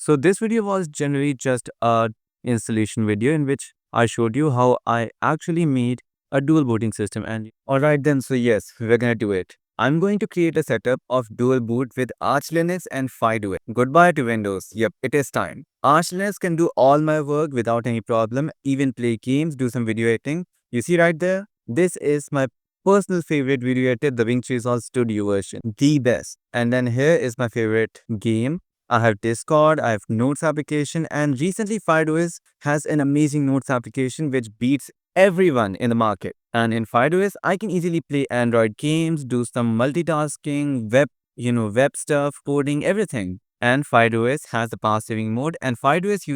So this video was generally just a installation video in which I showed you how I actually made a dual booting system. And alright then, so yes, we're gonna do it. I'm going to create a setup of dual boot with Arch Linux and FydeOS. Goodbye to Windows. Yep, it is time. Arch Linux can do all my work without any problem, even play games, do some video editing. You see right there? This is my personal favorite video editor, the DaVinci Studio version, the best. And then here is my favorite game. I have Discord, I have Notes application, and recently FydeOS has an amazing Notes application which beats everyone in the market. And in FydeOS, I can easily play Android games, do some multitasking, web stuff, coding, everything. And FydeOS has the power saving mode, and FydeOS,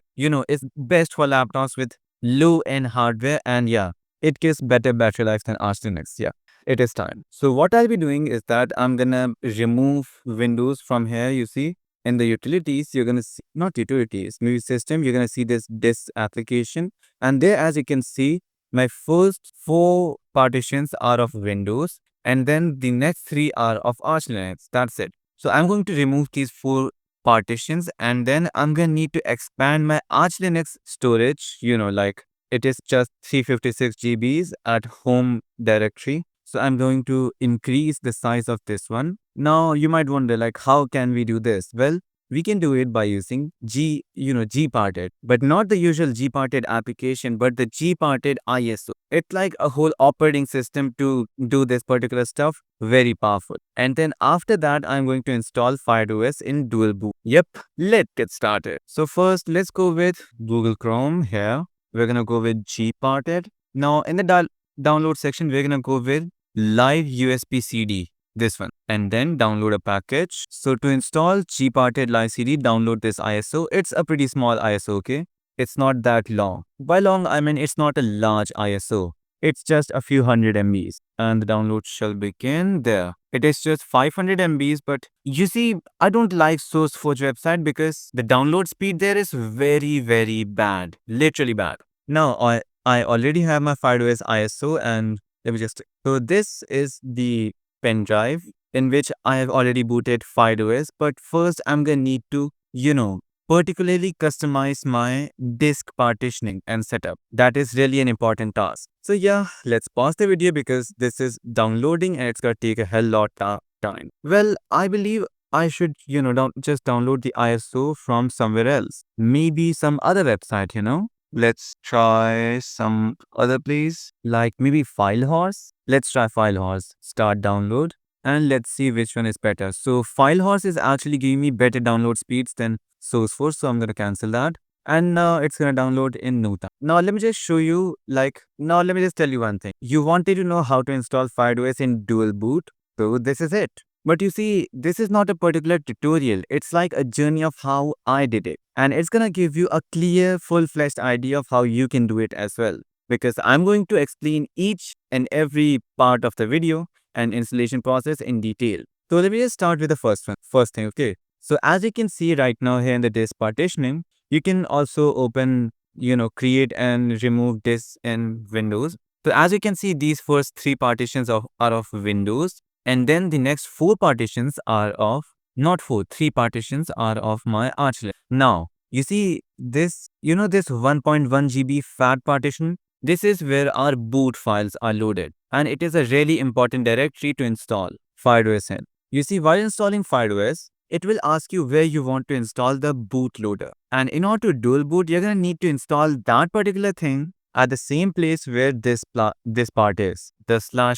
is best for laptops with low-end hardware, and yeah, it gives better battery life than Arch Linux. Yeah, it is time. So what I'll be doing is that I'm gonna remove Windows from here, you see. In the utilities, you're going to see, not utilities, maybe system, you're going to see this disk application. And there, as you can see, my first 4 partitions are of Windows. And then the next 3 are of Arch Linux. That's it. So I'm going to remove these 4 partitions. And then I'm going to need to expand my Arch Linux storage. Like it is just 356 GBs at home directory. So I'm going to increase the size of this one. Now you might wonder, like, how can we do this? Well, we can do it by using gparted, but not the usual gparted application, but the gparted ISO. It's like a whole operating system to do this particular stuff. Very powerful. And then after that, I'm going to install FydeOS in dual boot. Yep, let's get started. So first, let's go with Google Chrome here. We're going to go with gparted. Now in the download section, we're going to go with live USB CD, this one, and then download a package. So to install gparted live CD, download this ISO. It's a pretty small ISO, okay? It's not that long. By long, I mean it's not a large ISO. It's just a few hundred MBs, and the download shall begin there. It is just 500 MBs, but you see, I don't like SourceForge website because the download speed there is very, very bad, literally bad. Now, I already have my FydeOS ISO, and let me just, so this is the pen drive in which I have already booted FydeOS, but first I'm going to need to, particularly customize my disk partitioning and setup. That is really an important task. So yeah, let's pause the video because this is downloading and it's going to take a hell lot of time. Well, I believe I should, just download the ISO from somewhere else. Maybe some other website. Let's try some other place, like maybe FileHorse. Let's try FileHorse. Start download, and let's see which one is better. So FileHorse is actually giving me better download speeds than SourceForge, so I'm going to cancel that. And now it's going to download in no time. Now let me just show you, now let me just tell you one thing. You wanted to know how to install FydeOS in dual boot, so this is it. But you see, this is not a particular tutorial. It's like a journey of how I did it. And it's going to give you a clear, full-fledged idea of how you can do it as well. Because I'm going to explain each and every part of the video and installation process in detail. So let me just start with the first thing, okay? So as you can see right now here in the disk partitioning, you can also open, create and remove disks in Windows. So as you can see, these first 3 partitions are of Windows. And then the next 4 partitions are of, not 4, 3 partitions are of my Arch Linux. Now, you see this, this 1.1 GB FAT partition, this is where our boot files are loaded. And it is a really important directory to install FydeOS in. You see, while installing FydeOS, it will ask you where you want to install the bootloader. And in order to dual boot, you're going to need to install that particular thing at the same place where this part is, the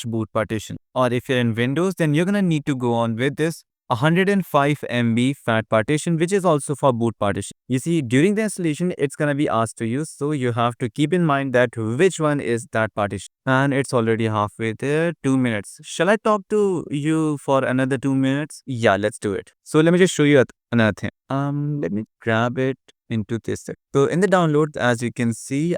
/boot partition. Or if you're in Windows, then you're going to need to go on with this 105 MB FAT partition, which is also for boot partition. You see, during the installation, it's going to be asked to you. So you have to keep in mind that which one is that partition. And it's already halfway there, 2 minutes. Shall I talk to you for another 2 minutes? Yeah, let's do it. So let me just show you another thing. Let me grab it into this. So in the download, as you can see,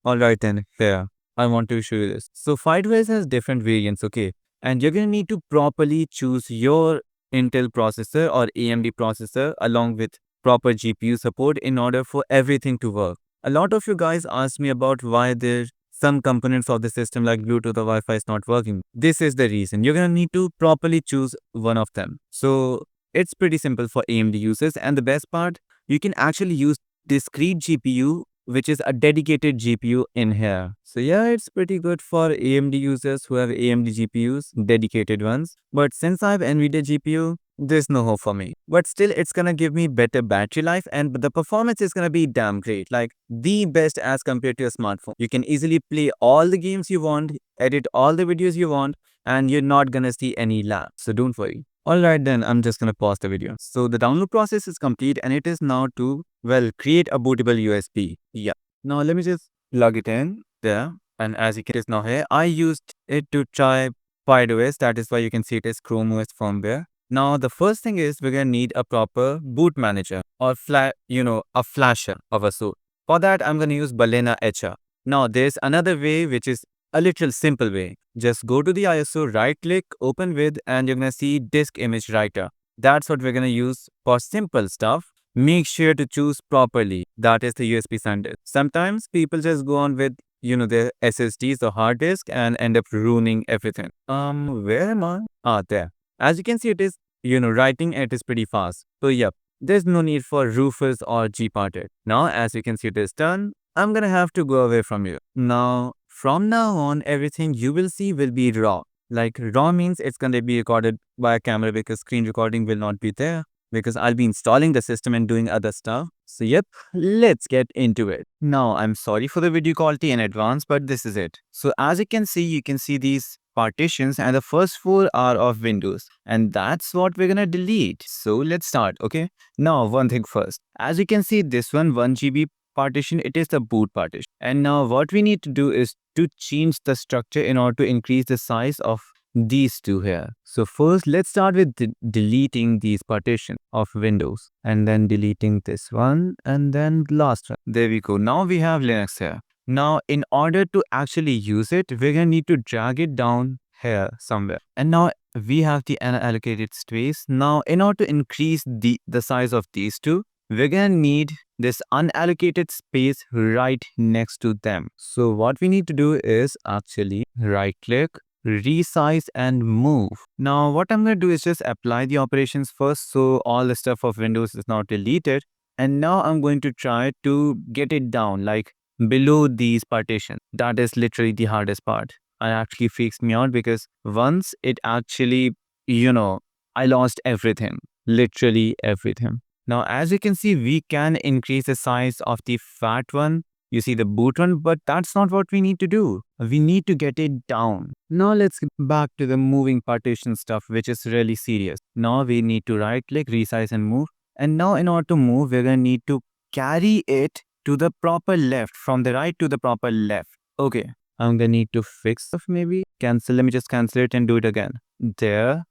alright then, here, I want to show you this. So FydeOS has different variants, okay? And you're going to need to properly choose your Intel processor or AMD processor along with proper GPU support in order for everything to work. A lot of you guys asked me about why there's some components of the system like Bluetooth or Wi-Fi is not working. This is the reason. You're going to need to properly choose one of them. So it's pretty simple for AMD users, and the best part, you can actually use discrete GPU, which is a dedicated GPU in here. So yeah, it's pretty good for AMD users who have AMD GPUs, dedicated ones. But since I have NVIDIA GPU, there's no hope for me. But still, it's gonna give me better battery life and the performance is gonna be damn great. Like the best as compared to a smartphone. You can easily play all the games you want, edit all the videos you want, and you're not gonna see any lag. So don't worry. Alright then, I'm just gonna pause the video. So the download process is complete and it is now to, well, create a bootable USB. Yeah. Now let me just plug it in there. And as you can see, it's now here. I used it to try FydeOS. That is why you can see it as Chrome OS firmware. Now the first thing is we're gonna need a proper boot manager or a flasher of a sort. For that, I'm gonna use Balena Etcher. Now there's another way which is a little simple way. Just go to the ISO, right click, open with, and you're gonna see disk image writer. That's what we're gonna use for simple stuff. Make sure to choose properly. That is the USB standard. Sometimes people just go on with their SSDs or hard disk and end up ruining everything. Where am I? Ah, there. As you can see, it is writing it is pretty fast. So yep, there's no need for Rufus or Gparted. Now as you can see, it is done. I'm gonna have to go away from you. Now, from now on, everything you will see will be raw. Like raw means it's gonna be recorded by a camera because screen recording will not be there because I'll be installing the system and doing other stuff. So yep, let's get into it. Now, I'm sorry for the video quality in advance, but this is it. So as you can see these partitions and the first four are of Windows and that's what we're gonna delete. So let's start, okay? Now, one thing first. As you can see, this 1 GB partition, it is the boot partition. And now what we need to do is to change the structure in order to increase the size of these two here. So first, let's start with deleting these partitions of Windows and then deleting this one and then the last one. There we go. Now we have Linux here. Now, in order to actually use it, we're going to need to drag it down here somewhere. And now we have the unallocated space. Now, in order to increase the size of these two, we're going to need this unallocated space right next to them. So what we need to do is actually right click, resize and move. Now what I'm going to do is just apply the operations first. So all the stuff of Windows is now deleted. And now I'm going to try to get it down like below these partitions. That is literally the hardest part. It actually freaks me out because once it actually, I lost everything, literally everything. Now, as you can see, we can increase the size of the fat one. You see the boot one, but that's not what we need to do. We need to get it down. Now, let's get back to the moving partition stuff, which is really serious. Now, we need to right click, resize and move. And now, in order to move, we're going to need to carry it to the proper left, from the right to the proper left. Okay, I'm going to need to fix stuff maybe. Cancel, let me just cancel it and do it again. There,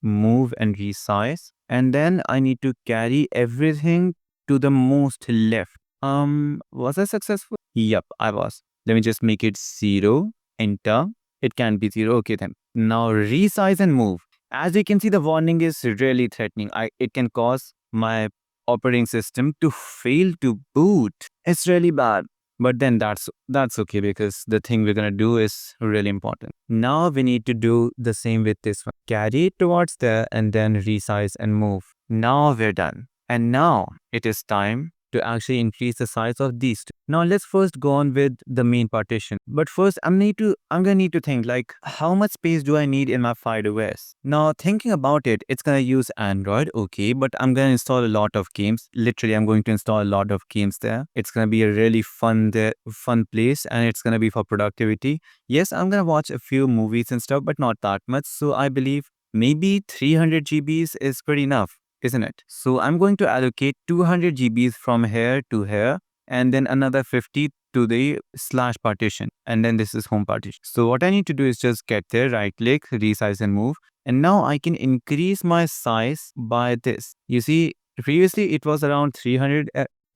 move and resize. And then I need to carry everything to the most left. Was I successful? Yep, I was. Let me just make it 0, enter. It can be 0, okay then. Now resize and move. As you can see, the warning is really threatening. It can cause my operating system to fail to boot. It's really bad. But then that's okay because the thing we're going to do is really important. Now we need to do the same with this one. Carry it towards there and then resize and move. Now we're done. And now it is time to actually increase the size of these two. Now let's first go on with the main partition. But first I'm gonna need to think like how much space do I need in my FydeOS? Now thinking about it, it's gonna use Android, okay, but I'm gonna install a lot of games. Literally, I'm going to install a lot of games there. It's gonna be a really fun place and it's gonna be for productivity. Yes, I'm gonna watch a few movies and stuff, but not that much. So I believe maybe 300 GBs is pretty enough, isn't it? So I'm going to allocate 200 GBs from here to here and then another 50 to the slash partition and then this is home partition. So what I need to do is just get there, right click, resize and move. And now I can increase my size by this. You see, previously it was around 300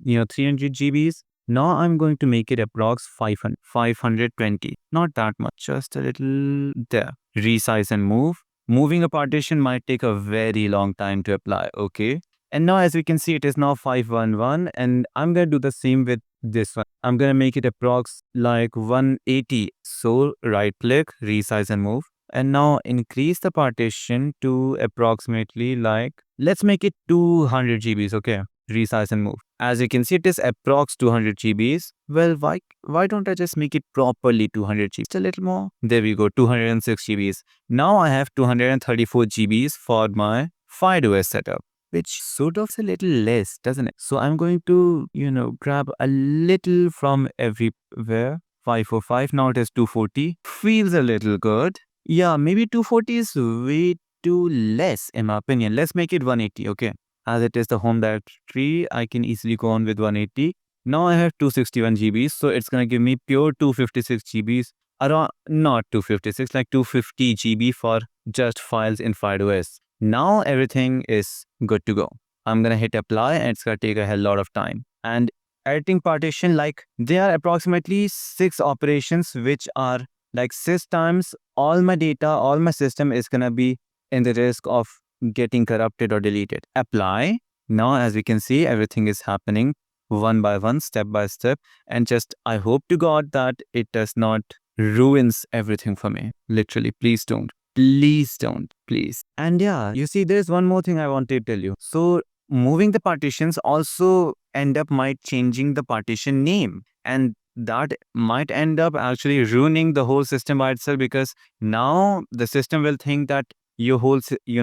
GBs. Now I'm going to make it approx 520. Not that much, just a little there. Resize and move. Moving a partition might take a very long time to apply, okay? And now as we can see, it is now 511 and I'm going to do the same with this one. I'm going to make it approx like 180. So right click, resize and move. And now increase the partition to approximately like, let's make it 200 GBs, okay? resize and move. As you can see, it is approx 200 GBs. Well, why don't I just make it properly 200 GB? Just a little more. There we go, 206 GBs. Now I have 234 GBs for my FydeOS setup, which sort of a little less, doesn't it? So I'm going to, grab a little from everywhere. 545, now it is 240. Feels a little good. Yeah, maybe 240 is way too less in my opinion. Let's make it 180, okay? As it is the home directory, I can easily go on with 180. Now I have 261 GBs, so it's gonna give me pure 256 GBs. Around, not 256, like 250 GB for just files in FydeOS. Now everything is good to go. I'm gonna hit apply and it's gonna take a hell lot of time. And editing partition, like there are approximately 6 operations which are like 6 times all my data, all my system is gonna be in the risk of getting corrupted or deleted. Apply. Now as we can see, everything is happening one by one, step by step, and just I hope to God that it does not ruins everything for me. Literally, please don't. Please don't, please. And yeah, you see, there's one more thing I want to tell you. So moving the partitions also end up might changing the partition name, and that might end up actually ruining the whole system by itself, because now the system will think that your whole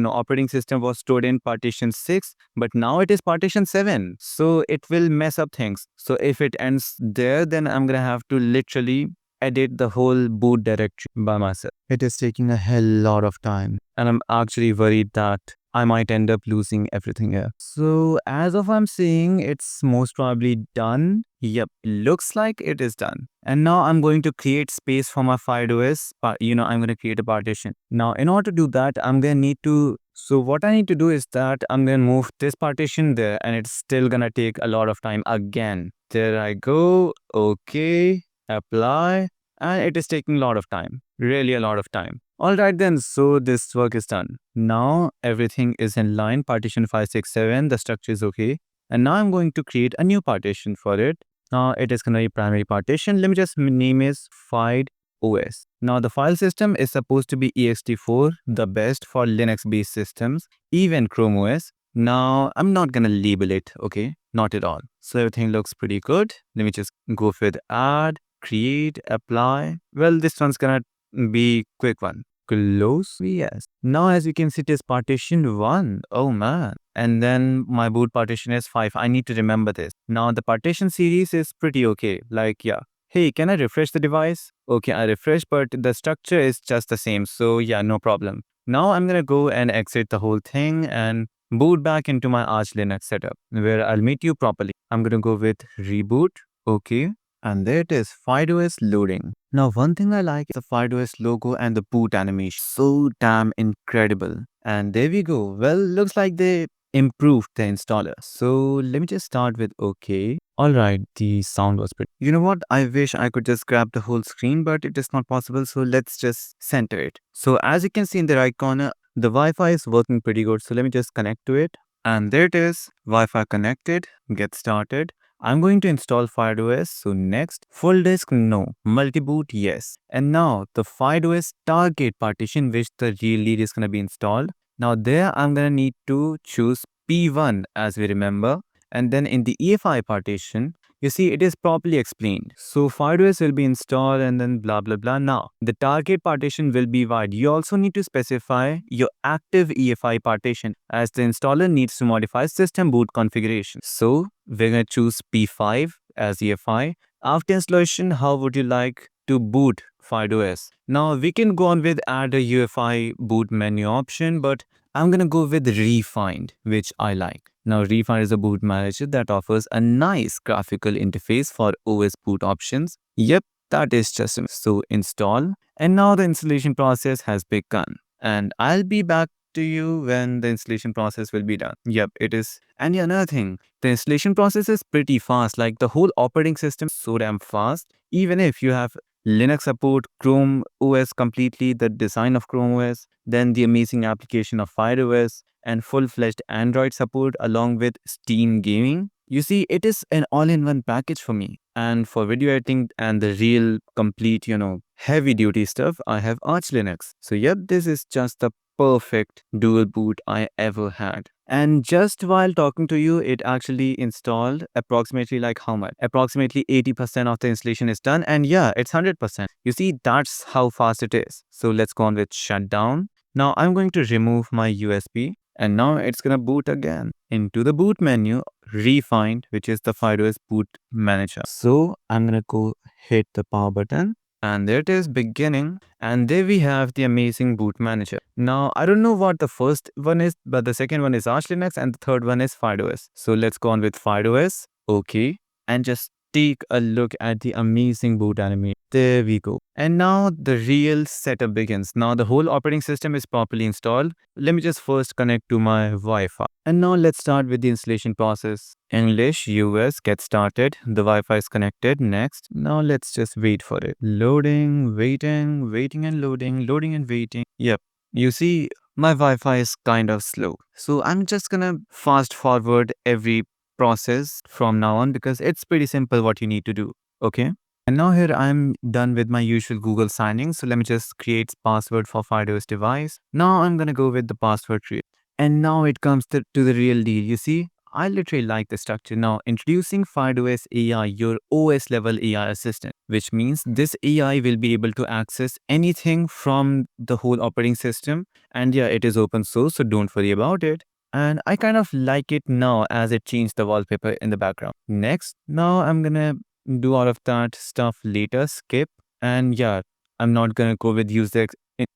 operating system was stored in partition 6, but now it is partition 7, so it will mess up things. So if it ends there, then I'm gonna have to literally edit the whole boot directory by myself. It is taking a hell lot of time, and I'm actually worried that I might end up losing everything here. So as of I'm seeing, it's most probably done. Yep, looks like it is done. And now I'm going to create space for my FydeOS. I'm going to create a partition. Now, in order to do that, I'm going to need to... So what I need to do is that I'm going to move this partition there, and it's still going to take a lot of time again. There I go. Okay, apply. And it is taking a lot of time. Really a lot of time. Alright then, so this work is done. Now everything is in line, partition 567, the structure is okay. And now I'm going to create a new partition for it. Now it is going to be primary partition. Let me just name it FydeOS. Now the file system is supposed to be ext4, the best for Linux based systems, even Chrome OS. Now I'm not going to label it, okay? Not at all. So everything looks pretty good. Let me just go with add, create, apply. Well, this one's gonna be quick one. Close. Yes. Now as you can see, it is partition 1. Oh man. And then my boot partition is 5. I need to remember this. Now the partition series is pretty okay. Like, yeah. Hey, can I refresh the device? Okay, I refresh, but the structure is just the same. So yeah, no problem. Now I'm gonna go and exit the whole thing and boot back into my Arch Linux setup where I'll meet you properly. I'm gonna go with reboot. Okay. And there it is, FydeOS loading. Now one thing I like is the FydeOS logo and the boot animation. So damn incredible. And there we go. Well, looks like they improved the installer. So let me just start with OK. Alright, the sound was pretty. You know what? I wish I could just grab the whole screen, but it is not possible. So let's just center it. So as you can see in the right corner, the Wi-Fi is working pretty good. So let me just connect to it. And there it is, Wi-Fi connected. Get started. I'm going to install FydeOS. So next, full disk no, multi-boot yes. And now the FydeOS target partition which the real lead is going to be installed. Now there I'm going to need to choose P1 as we remember. And then in the EFI partition, you see it is properly explained. So FydeOS will be installed and then blah blah blah. Now the target partition will be wide. You also need to specify your active EFI partition as the installer needs to modify system boot configuration. So we're going to choose P5 as EFI. After installation, how would you like to boot FydeOS? Now we can go on with add a UEFI boot menu option, but I'm going to go with Refined, which I like. Now Refined is a boot manager that offers a nice graphical interface for OS boot options. Yep, that is just so install. And now the installation process has begun. And I'll be back to you when the installation process will be done. Yep, it is. And yeah, another thing, the installation process is pretty fast. Like the whole operating system is so damn fast. Even if you have Linux support, Chrome OS completely, the design of Chrome OS, then the amazing application of FydeOS, and full-fledged Android support along with Steam gaming. You see, it is an all-in-one package for me. And for video editing and the real complete, heavy-duty stuff, I have Arch Linux. So yep, this is just the perfect dual boot I ever had. And just while talking to you, it actually installed approximately like how much? Approximately 80% of the installation is done. And yeah, it's 100%. You see, that's how fast it is. So let's go on with shutdown. Now I'm going to remove my USB and now it's going to boot again. Into the boot menu, refind, which is the FydeOS boot manager. So I'm going to go hit the power button. And there it is, beginning. And there we have the amazing boot manager. Now, I don't know what the first one is, but the second one is Arch Linux and the third one is FydeOS. So let's go on with FydeOS. Okay. And just take a look at the amazing boot animation. There we go. And now the real setup begins. Now the whole operating system is properly installed. Let me just first connect to my Wi-Fi. And now let's start with the installation process. English, US, get started. The Wi-Fi is connected. Next. Now let's just wait for it. Loading, waiting, waiting and loading, loading and waiting. Yep. You see, my Wi-Fi is kind of slow. So I'm just gonna fast forward every process from now on because it's pretty simple what you need to do. Okay. And now here I'm done with my usual Google signing. So let me just create password for FydeOS device. Now I'm gonna go with the password create. And now it comes to the real deal. You see, I literally like the structure. Now introducing FydeOS AI, your OS level AI assistant, which means this AI will be able to access anything from the whole operating system. And yeah, it is open source, so don't worry about it. And I kind of like it now as it changed the wallpaper in the background. Next, now I'm gonna do all of that stuff later, skip. And yeah, I'm not gonna go with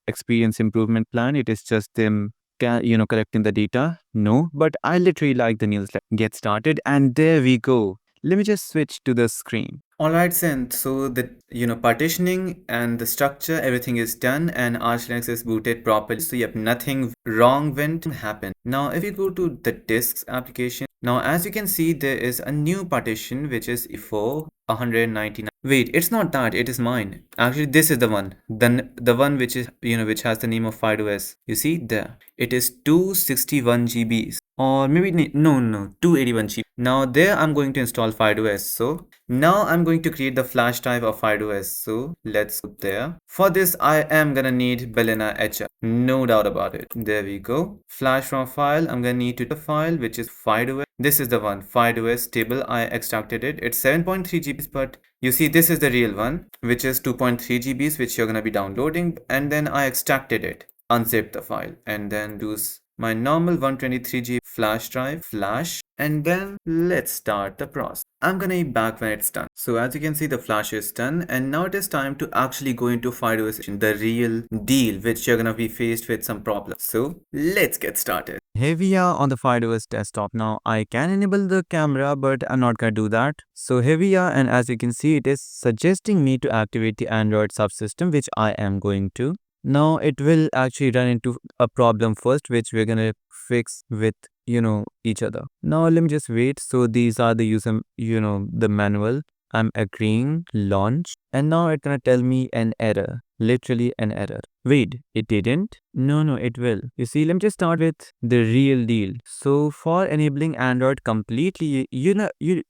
experience improvement plan. It is just them collecting the data. No, but I literally like the newsletter. Get started, and there we go. Let me just switch to the screen. All right, Sen. So the partitioning and the structure, everything is done, and Arch Linux is booted properly. So yep, nothing wrong went happen. Now, if you go to the disks application, now as you can see, there is a new partition which is E4 199. Wait, it's not that. It is mine. Actually, this is the one. Then the one which is which has the name of FydeOS. You see there. It is 261 GBs. Or maybe no 281 GB. Now there I'm going to install FydeOS. So now I'm going to create the flash drive of FydeOS. So let's go there. For this I am gonna need Balena Etcher. No doubt about it. There we go. Flash from file. I'm gonna need to the file which is FydeOS. This is the one, FydeOS table. I extracted it. It's 7.3 GBs, but you see this is the real one, which is 2.3 GBs, which you're gonna be downloading. And then I extracted it, unzip the file, and then use my normal 123 GB flash drive, flash, and then let's start the process. I'm gonna be back when it's done. So as you can see, the flash is done, and now it is time to actually go into FydeOS, the real deal, which you're gonna be faced with some problems. So let's get started. Here we are on the FydeOS desktop. Now I can enable the camera, but I'm not gonna do that. So here we are, and as you can see, it is suggesting me to activate the Android subsystem, which I am going to. Now it will actually run into a problem first, which we're gonna fix with each other. Now let me just wait. So these are the user the manual. I'm agreeing, launch, and now it's gonna tell me an error, literally an error. Wait, it didn't? No, it will. You see, let me just start with the real deal. So for enabling Android completely, you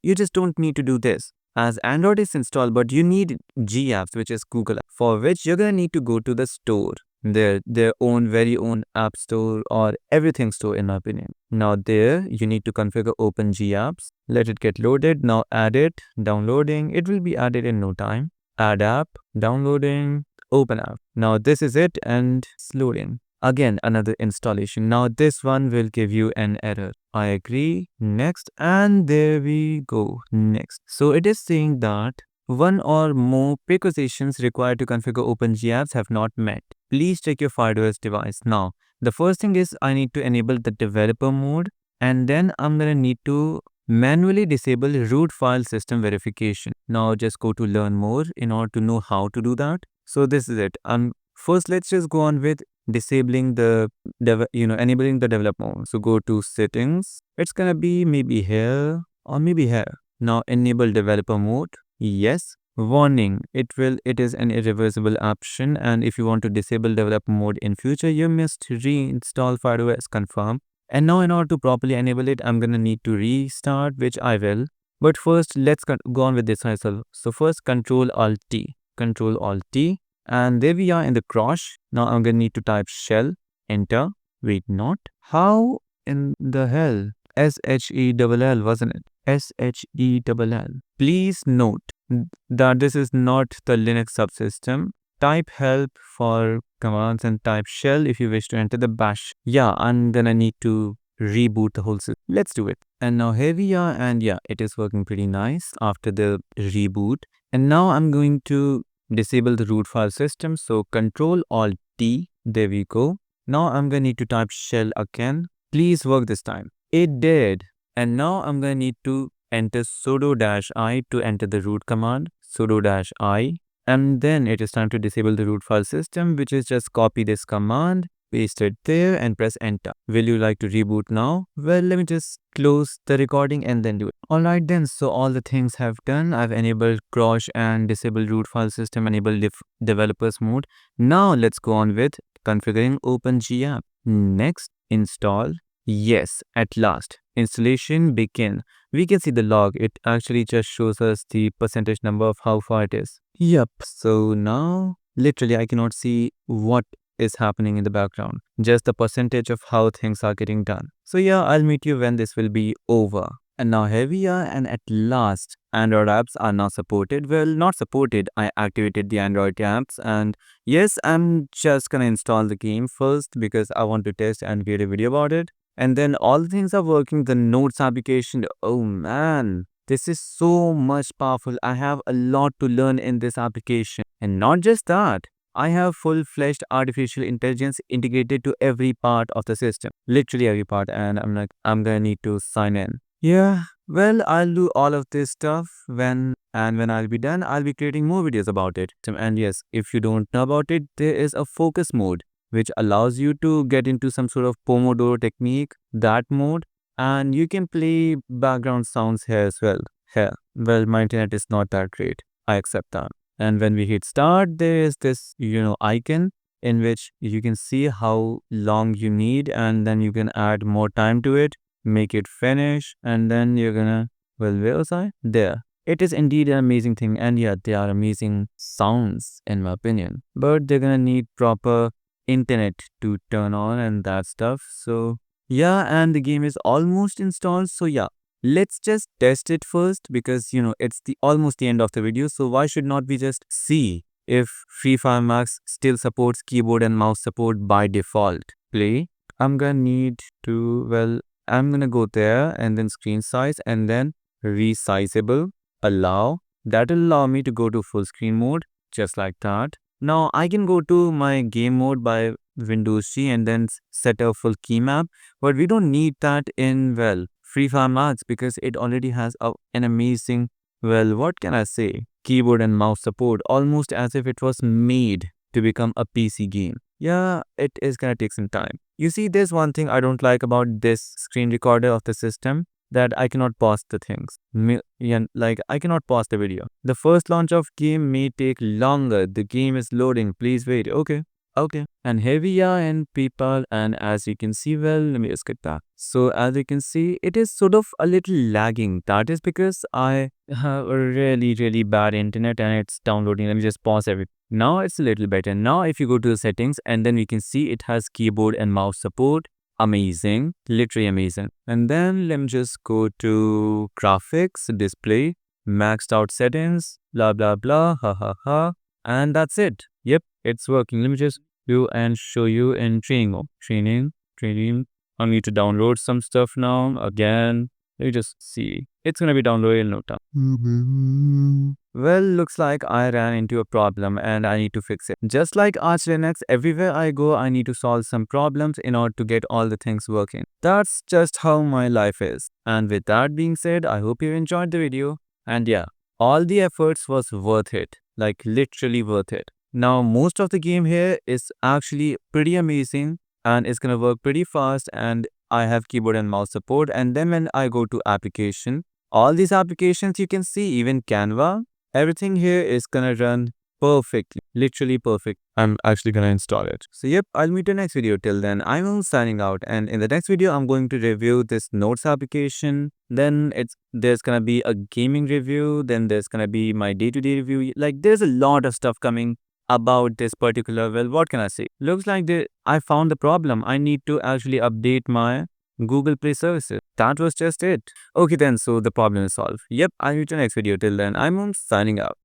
just don't need to do this, as Android is installed, but you need GApps, which is Google App, for which you're gonna need to go to the store, their very own app store or everything store in my opinion. Now there you need to configure open GApps, let it get loaded. Now add it, downloading, it will be added in no time. Add app, downloading, open app. Now this is it, and it's loading. Again, another installation. Now this one will give you an error. I agree, next, and there we go, next. So it is saying that one or more prerequisites required to configure OpenGApps have not met. Please check your FydeOS device. Now, the first thing is I need to enable the developer mode, and then I'm gonna need to manually disable root file system verification. Now just go to learn more in order to know how to do that. So this is it. First let's just go on with disabling the enabling the developer mode. So go to settings. It's gonna be maybe here or maybe here. Now enable developer mode. Yes. Warning, it is an irreversible option, and if you want to disable developer mode in future, you must reinstall FydeOS. Confirm. And now in order to properly enable it, I'm gonna need to restart, which I will. But first let's go on with this myself. So first Control Alt T, and there we are in the crush. Now I'm gonna need to type shell, enter. Wait, not. How in the hell? SHELL, wasn't it? SHELL. Please note that this is not the Linux subsystem. Type help for commands and type shell if you wish to enter the bash. Yeah, and then I need to reboot the whole system. Let's do it. And now here we are, and yeah, it is working pretty nice after the reboot. And now I'm going to disable the root file system. So Control Alt T, there we go. Now I'm going to need to type shell again. Please work this time. It did. And now I'm going to need to enter sudo-i to enter the root command, sudo-i. And then it is time to disable the root file system, which is just copy this command, paste it there and press enter. Will you like to reboot now? Well, let me just close the recording and then do it. Alright then, so all the things have done. I've enabled Crosh and disabled root file system, enabled developers mode. Now let's go on with configuring OpenGApp. Next, install. Yes, at last. Installation begin. We can see the log. It actually just shows us the percentage number of how far it is. Yep. So now, literally, I cannot see what is happening in the background. Just the percentage of how things are getting done. So yeah, I'll meet you when this will be over. And now here we are, and at last, Android apps are now supported. Well, not supported. I activated the Android apps, and yes, I'm just gonna install the game first because I want to test and create a video about it. And then all the things are working. The Notes application, oh man, this is so much powerful. I have a lot to learn in this application. And not just that, I have full-fledged artificial intelligence integrated to every part of the system. Literally every part. And I'm gonna need to sign in. Yeah, well, I'll do all of this stuff when I'll be done, I'll be creating more videos about it. And yes, if you don't know about it, there is a focus mode which allows you to get into some sort of Pomodoro technique, that mode, and you can play background sounds here as well. Here, well, my internet is not that great. I accept that. And when we hit start, there is this, icon in which you can see how long you need, and then you can add more time to it, make it finish, and then you're gonna, well, where was I? There. It is indeed an amazing thing, and yeah, they are amazing sounds in my opinion, but they're gonna need proper internet to turn on and that stuff. So yeah, and the game is almost installed. So yeah, let's just test it first because it's almost the end of the video. So why should not we just see if Free Fire Max still supports keyboard and mouse support by default? Play. I'm gonna need to, well, I'm gonna go there and then screen size and then resizable, allow. That will allow me to go to full screen mode just like that. Now I can go to my game mode by Windows G and then set a full key map, but we don't need that in, well, Free Fire Max because it already has an amazing, well, what can I say, keyboard and mouse support, almost as if it was made to become a PC game. Yeah, it is gonna take some time. You see, there's one thing I don't like about this screen recorder of the system, that I cannot pause the things. I cannot pause the video. The first launch of game may take longer. The game is loading. Please wait. Okay. And here we are in PayPal, and as you can see, well, let me just get back. So as you can see, it is sort of a little lagging. That is because I have a really bad internet and it's downloading. Let me just pause everything. Now it's a little better. Now if you go to the settings, and then we can see it has keyboard and mouse support. Amazing, literally amazing. And then let me just go to graphics, display, maxed out settings, blah blah blah, and that's it. Yep, it's working. Let me just do and show you in training mode. Training. I need to download some stuff now. Again, let me just see. It's gonna be downloaded in no time. Well, looks like I ran into a problem and I need to fix it. Just like Arch Linux, everywhere I go, I need to solve some problems in order to get all the things working. That's just how my life is. And with that being said, I hope you enjoyed the video. And yeah, all the efforts was worth it. Like literally worth it. Now, most of the game here is actually pretty amazing and it's gonna work pretty fast, and I have keyboard and mouse support. And then when I go to application, all these applications you can see, even Canva, everything here is gonna run perfectly, literally perfect. I'm actually gonna install it. So yep, I'll meet you next video. Till then, I'm signing out, and in the next video, I'm going to review this Notes application. Then there's gonna be a gaming review. Then there's gonna be my day-to-day review. Like there's a lot of stuff coming about this particular, well, what can I say? Looks like I found the problem. I need to actually update my Google Play services. That was just it. Okay then, so the problem is solved. Yep, I'll meet you next video. Till then, I'm signing out.